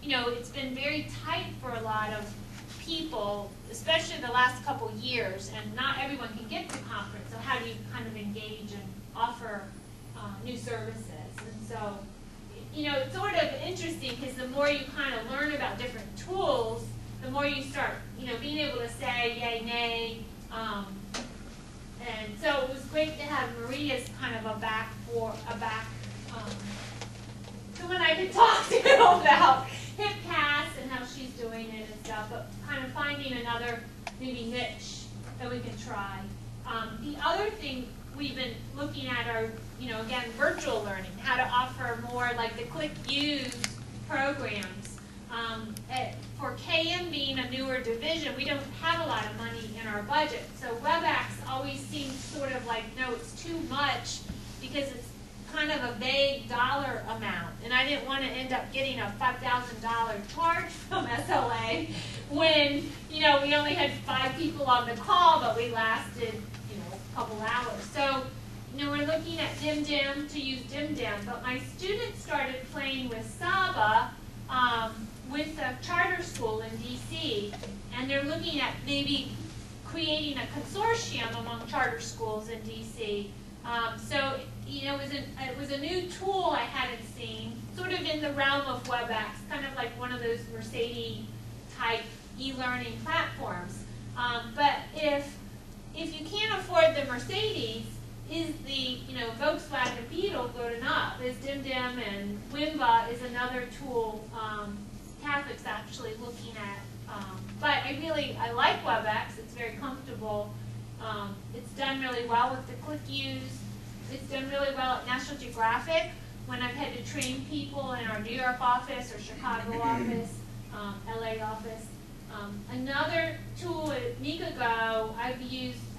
you know, it's been very tight for a lot of people, especially the last couple years, and not everyone can get to conference. So how do you kind of engage and offer new services? And so, you know, it's sort of interesting because the more you kind of learn about different tools, the more you start, you know, being able to say yay, nay. And so it was great to have Marie as kind of someone I could talk to about HipCast and how she's doing it and stuff, but kind of finding another maybe niche that we can try. The other thing we've been looking at are, you know, again, virtual learning, how to offer more like the Click Use programs. For KM being a newer division, we don't have a lot of money in our budget. So WebEx always seems sort of like, no, it's too much because it's kind of a vague dollar amount. And I didn't want to end up getting a $5,000 charge from SLA when, you know, we only had 5 people on the call, but we lasted, you know, a couple hours. So, you know, we're looking at DimDim to use DimDim, but my students started playing with Saba with a charter school in DC, and they're looking at maybe creating a consortium among charter schools in DC. So, you know, it was a new tool I hadn't seen, sort of in the realm of WebEx, kind of like one of those Mercedes-type e-learning platforms. But if you can't afford the Mercedes, is the, you know, Volkswagen Beetle good enough? Is DimDim and Wimba is another tool Catholic's actually looking at. But I like WebEx. It's very comfortable. It's done really well with the Click Use. It's done really well at National Geographic when I've had to train people in our New York office or Chicago office, LA office. Another tool at MikaGo I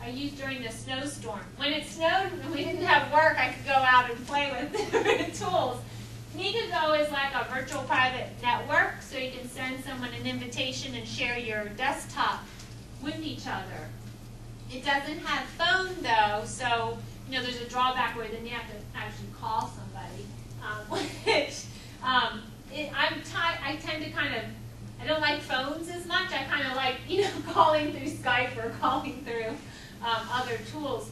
used during the snowstorm. When it snowed and we didn't have work, I could go out and play with different tools. MikaGo is like a virtual private network, so you can send someone an invitation and share your desktop with each other. It doesn't have phone though, so you know there's a drawback where then you have to actually call somebody. Which I tend to kind of, I don't like phones as much. I kind of like, you know, calling through Skype or calling through other tools.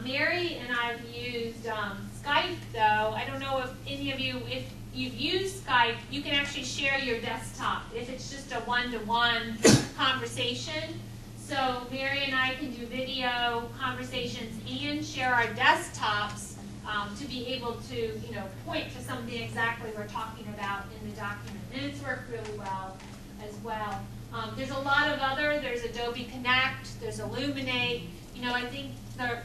Mary and I've used Skype though. I don't know if any of you, if you've used Skype, you can actually share your desktop if it's just a one-to-one conversation. So Mary and I can do video conversations and share our desktops to be able to, you know, point to something exactly we're talking about in the document. And it's worked really well as well. There's a lot of there's Adobe Connect, there's Illuminate. You know, I think the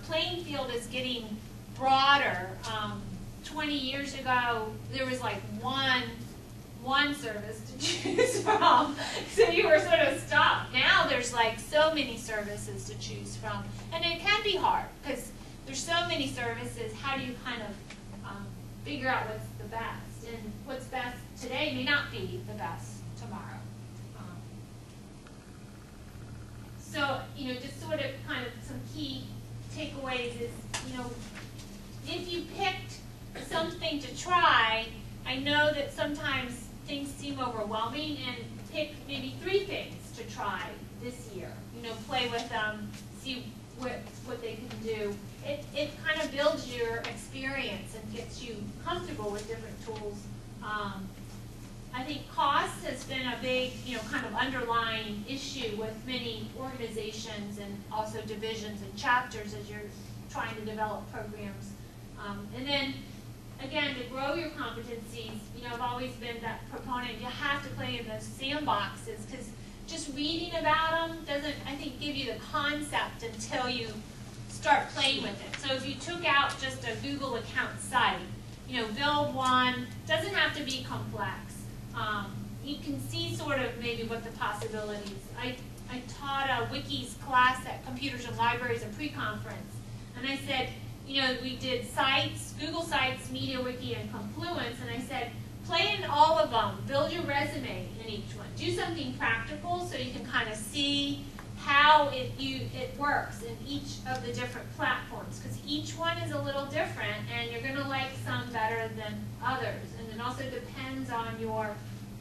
playing field is getting broader. 20 years ago, there was like one service to choose from, so you were sort of stopped. Now there's like so many services to choose from, and it can be hard because there's so many services. How do you kind of figure out what's the best? And what's best today may not be the best tomorrow. So, you know, just sort of kind of some key takeaways is, you know, if you picked something to try, I know that sometimes things seem overwhelming, and pick maybe 3 things to try this year. You know, play with them, see what they can do. It kind of builds your experience and gets you comfortable with different tools. I think cost has been a big, you know, kind of underlying issue with many organizations and also divisions and chapters as you're trying to develop programs. And then, again, to grow your competencies, you know, I've always been that proponent. You have to play in those sandboxes because just reading about them doesn't, I think, give you the concept until you start playing with it. So if you took out just a Google account site, you know, build one, doesn't have to be complex. You can see sort of maybe what the possibilities. I taught a wikis class at Computers and Libraries, a pre-conference, and I said, you know, we did sites, Google Sites, MediaWiki, and Confluence, and I said, play in all of them, build your resume in each one. Do something practical so you can kind of see how it works in each of the different platforms, because each one is a little different, and you're going to like some better than others. And it also depends on your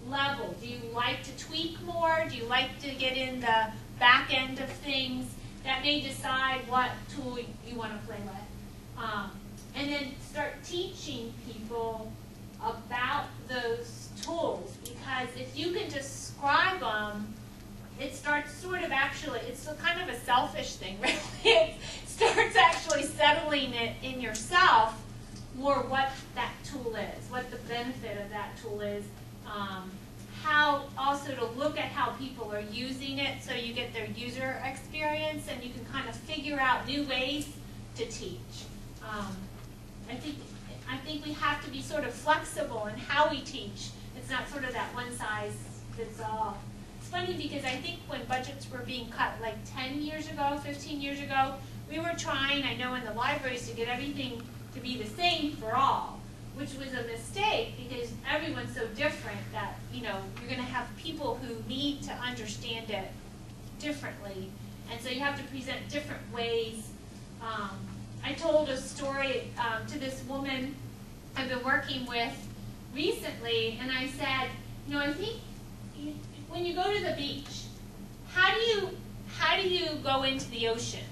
level? Do you like to tweak more? Do you like to get in the back end of things? That may decide what tool you want to play with. And then start teaching people about those tools, because if you can describe them, it starts sort of actually, it's kind of a selfish thing, really. It starts actually settling it in yourself more what that tool is, what the benefit of that tool is, how also to look at how people are using it so you get their user experience and you can kind of figure out new ways to teach. I think we have to be sort of flexible in how we teach. It's not sort of that one size fits all. It's funny because I think when budgets were being cut like 10 years ago, 15 years ago, we were trying, I know in the libraries, to get everything to be the same for all, which was a mistake because everyone's so different that, you know, you're going to have people who need to understand it differently. And so you have to present different ways. I told a story to this woman I've been working with recently, and I said, you know, I think when you go to the beach, how do you go into the ocean?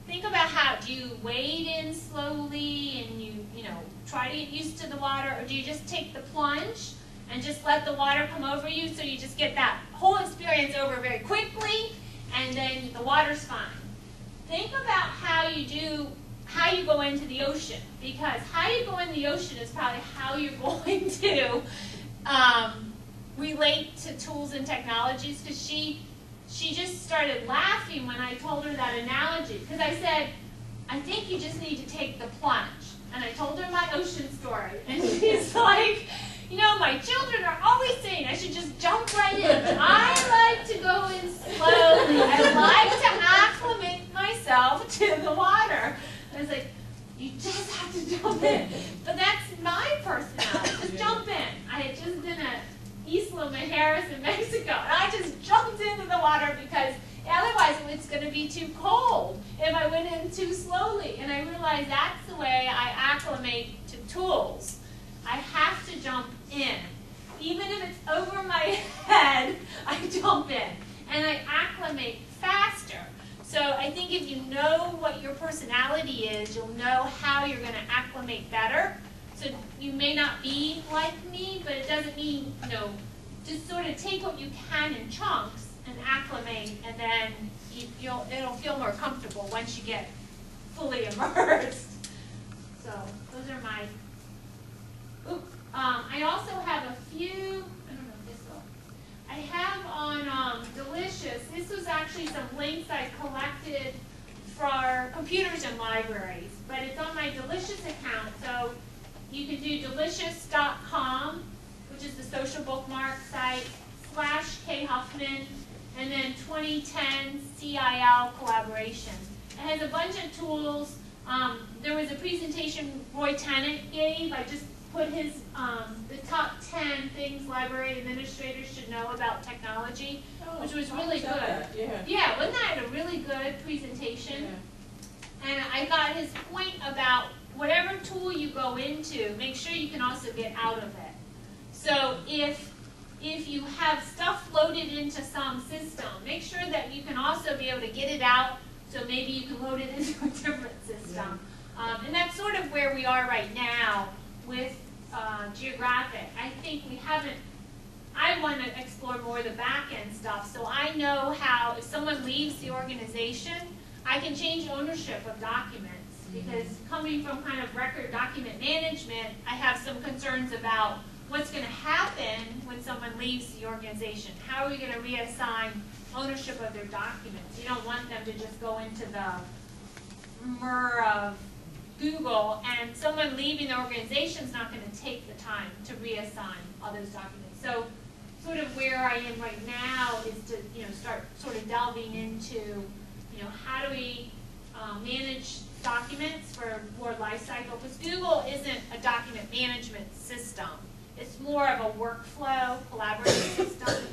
Think about how, do you wade in slowly and you know, try to get used to the water, or do you just take the plunge and just let the water come over you so you just get that whole experience over very quickly and then the water's fine? Think about how you go into the ocean, because how you go in the ocean is probably how you're going to relate to tools and technologies, because she just started laughing when I told her that analogy, because I said, I think you just need to take the plunge. And I told her my ocean story, and she's like, you know, my children are always saying I should just jump right in. I like to go in slowly. I like to acclimate myself to the water. I was like, you just have to jump in. But that's my personality. Just jump in. I had just been at Isla Mujeres in Mexico, and I just jumped into the water because otherwise it's going to be too cold if I went in too slowly. And I realized that's the way I acclimate to tools. I have to jump in. Even if it's over my head, I jump in. And I acclimate faster. So I think if you know what your personality is, you'll know how you're going to acclimate better. So you may not be like me, but it doesn't mean, you know, just sort of take what you can in chunks and acclimate, and then it'll feel more comfortable once you get fully immersed. So those are my, I also have a few, I don't know if this will, I have on Delicious, this was actually some links I collected for computers and libraries, but it's on my Delicious account, so you can do delicious.com, which is the social bookmark site, /KHuffman, and then 2010 CIL collaboration. It has a bunch of tools. There was a presentation Roy Tennant gave. I just put his, the top 10 things library administrators should know about technology, which was really good. That, yeah. Yeah, wasn't that a really good presentation? Yeah. And I got his point about whatever tool you go into, make sure you can also get out of it. So if you have stuff loaded into some system, make sure that you can also be able to get it out, so maybe you can load it into a different system. Yeah. And that's sort of where we are right now with geographic. I think we haven't, I want to explore more of the back-end stuff, so I know how if someone leaves the organization, I can change ownership of documents. Because coming from kind of record document management, I have some concerns about what's going to happen when someone leaves the organization. How are we going to reassign ownership of their documents? You don't want them to just go into the murr of Google, and someone leaving the organization is not going to take the time to reassign all those documents. So sort of where I am right now is to, you know, start sort of delving into, you know, how do we manage documents for more life cycle, because Google isn't a document management system. It's more of a workflow, collaborative system.